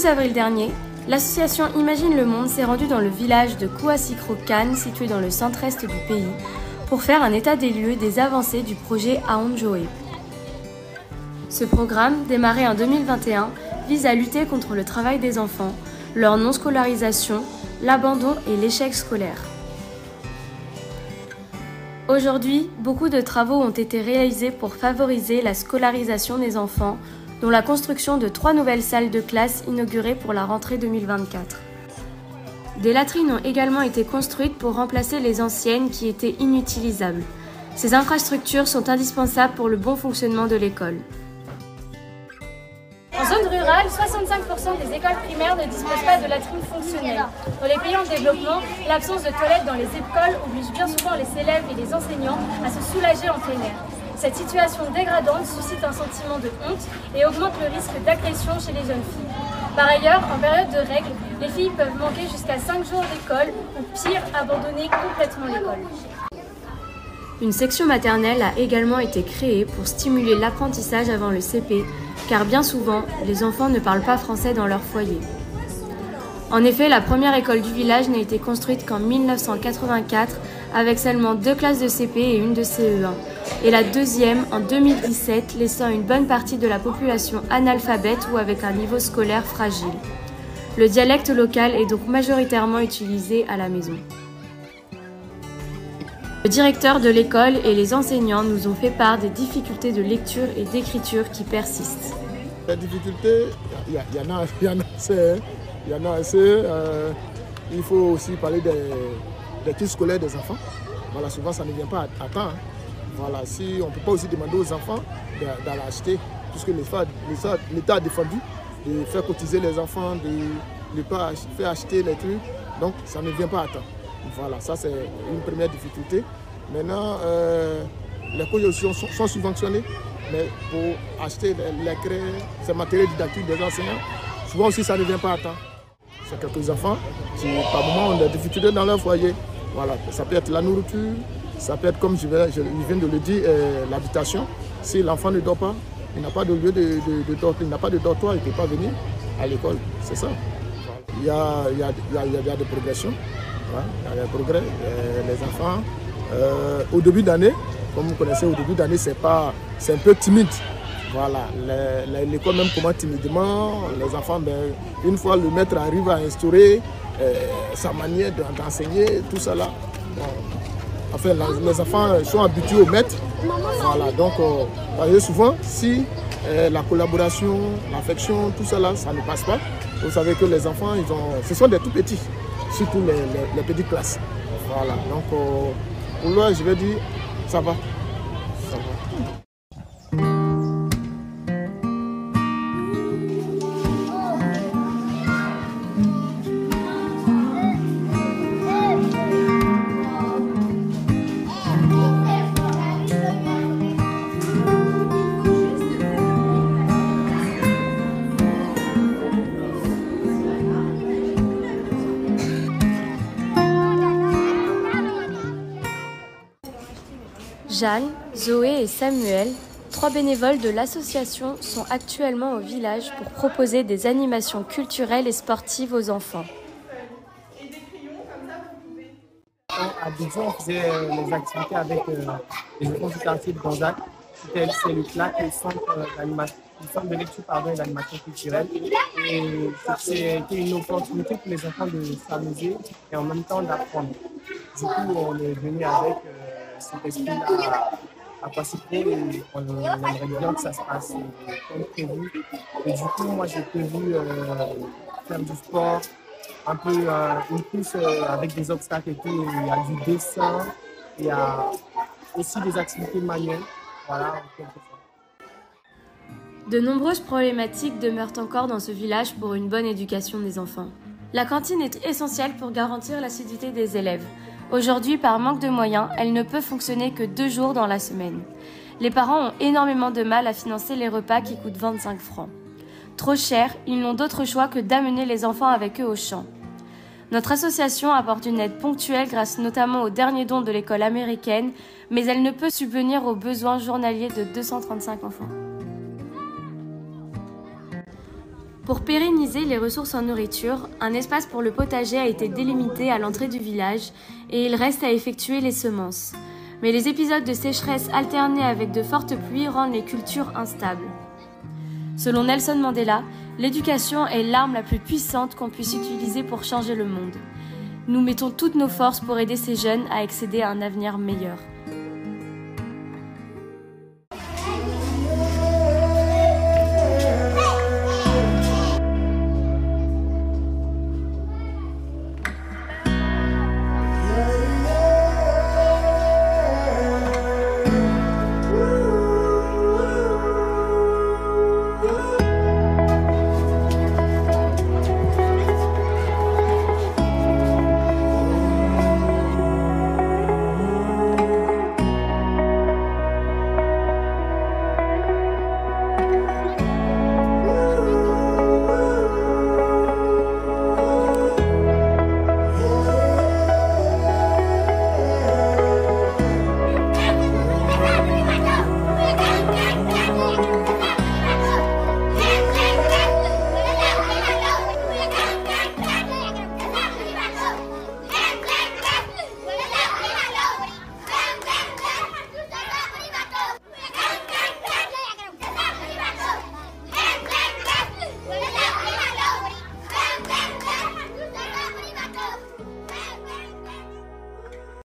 12 avril dernier, l'association Imagine le Monde s'est rendue dans le village de Kouassikro-Kane, situé dans le centre-est du pays, pour faire un état des lieux des avancées du projet Aonjoe. Ce programme, démarré en 2021, vise à lutter contre le travail des enfants, leur non-scolarisation, l'abandon et l'échec scolaire. Aujourd'hui, beaucoup de travaux ont été réalisés pour favoriser la scolarisation des enfants, dont la construction de 3 nouvelles salles de classe inaugurées pour la rentrée 2024. Des latrines ont également été construites pour remplacer les anciennes qui étaient inutilisables. Ces infrastructures sont indispensables pour le bon fonctionnement de l'école. En zone rurale, 65% des écoles primaires ne disposent pas de latrines fonctionnelles. Dans les pays en développement, l'absence de toilettes dans les écoles oblige bien souvent les élèves et les enseignants à se soulager en plein air. Cette situation dégradante suscite un sentiment de honte et augmente le risque d'agression chez les jeunes filles. Par ailleurs, en période de règles, les filles peuvent manquer jusqu'à 5 jours d'école ou pire, abandonner complètement l'école. Une section maternelle a également été créée pour stimuler l'apprentissage avant le CP, car bien souvent, les enfants ne parlent pas français dans leur foyer. En effet, la première école du village n'a été construite qu'en 1984, avec seulement 2 classes de CP et une de CE1, et la deuxième en 2017, laissant une bonne partie de la population analphabète ou avec un niveau scolaire fragile. Le dialecte local est donc majoritairement utilisé à la maison. Le directeur de l'école et les enseignants nous ont fait part des difficultés de lecture et d'écriture qui persistent. Les difficultés, il y en a assez. Il faut aussi parler des kits scolaires des enfants. Voilà, souvent ça ne vient pas à temps. Voilà, si on ne peut pas aussi demander aux enfants d'aller acheter, puisque l'État a défendu de faire cotiser les enfants, de ne pas faire acheter les trucs, donc ça ne vient pas à temps. Voilà, ça c'est une première difficulté. Maintenant, les cours sont subventionnés, mais pour acheter les craies, ces matériels didactiques des enseignants, souvent aussi ça ne vient pas à temps. C'est quelques enfants qui par moment ont des difficultés dans leur foyer. Voilà, ça peut être la nourriture, ça peut être comme je viens de le dire, l'habitation. Si l'enfant ne dort pas, il n'a pas de lieu de dortoir, il n'a pas de dortoir, il ne peut pas venir à l'école. C'est ça. Il y a des progressions. Il y a des progrès. Les enfants, au début d'année, comme vous connaissez, au début d'année, c'est un peu timide. Voilà, l'école même commence timidement. Les enfants, une fois le maître arrive à instaurer sa manière d'enseigner, tout ça là. Bon, enfin, les enfants sont habitués au maître. Voilà, donc, souvent, si la collaboration, l'affection, tout ça là, ça ne passe pas. Vous savez que les enfants, ce sont des tout petits. Surtout les petites classes. Voilà, donc pour là, je vais dire, ça va. Ça va. Jeanne, Zoé et Samuel, 3 bénévoles de l'association, sont actuellement au village pour proposer des animations culturelles et sportives aux enfants. À 10 ans, on faisait les activités avec les enfants du quartier de Gonzague. C'est le CLAC, le centre de lecture et d'animation culturelle. Et c'était une opportunité pour les enfants de s'amuser et en même temps d'apprendre. Du coup, on est venu avec cet esprit-là à participer et on aimerait bien que ça se passe comme prévu. Et du coup, moi, j'ai prévu faire du sport, un peu une course avec des obstacles et tout. Il y a du dessin, il y a aussi des activités manuelles. Voilà, quelque chose. De nombreuses problématiques demeurent encore dans ce village pour une bonne éducation des enfants. La cantine est essentielle pour garantir l'assiduité des élèves. Aujourd'hui, par manque de moyens, elle ne peut fonctionner que 2 jours dans la semaine. Les parents ont énormément de mal à financer les repas qui coûtent 25 francs. Trop cher, ils n'ont d'autre choix que d'amener les enfants avec eux au champ. Notre association apporte une aide ponctuelle grâce notamment aux derniers dons de l'école américaine, mais elle ne peut subvenir aux besoins journaliers de 235 enfants. Pour pérenniser les ressources en nourriture, un espace pour le potager a été délimité à l'entrée du village et il reste à effectuer les semences. Mais les épisodes de sécheresse alternés avec de fortes pluies rendent les cultures instables. Selon Nelson Mandela, l'éducation est l'arme la plus puissante qu'on puisse utiliser pour changer le monde. Nous mettons toutes nos forces pour aider ces jeunes à accéder à un avenir meilleur.